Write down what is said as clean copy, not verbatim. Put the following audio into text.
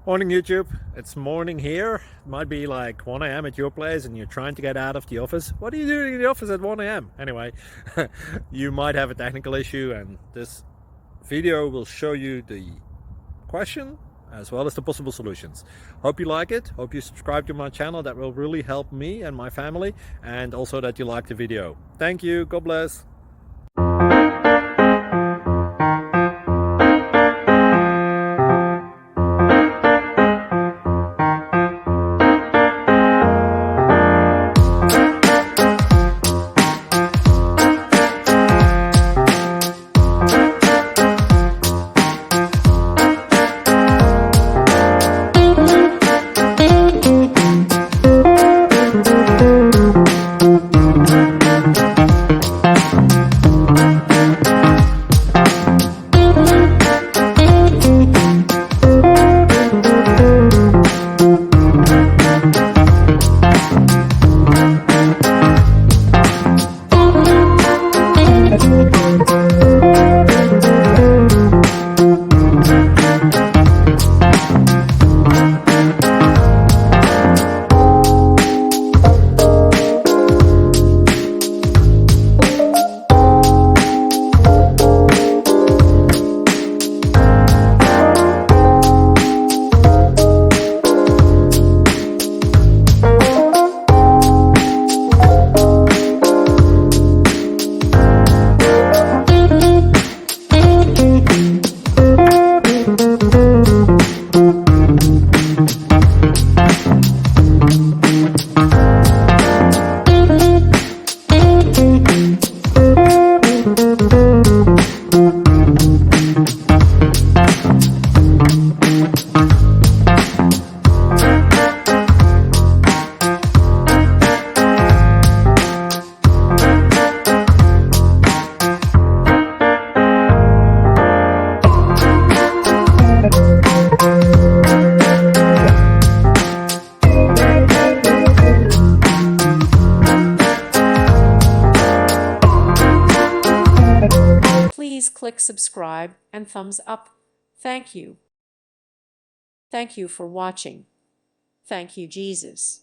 Morning YouTube, it's morning here. It might be like 1 a.m. at your place and you're trying to get out of the office. What are you doing in the office at 1 a.m? Anyway, you might have a technical issue and this video will show you the question as well as the possible solutions. Hope you like it, hope you subscribe to my channel. That will really help me and my family, and also that you like the video. Thank you, God bless. Please click subscribe and thumbs up. Thank you. Thank you for watching. Thank you, Jesus.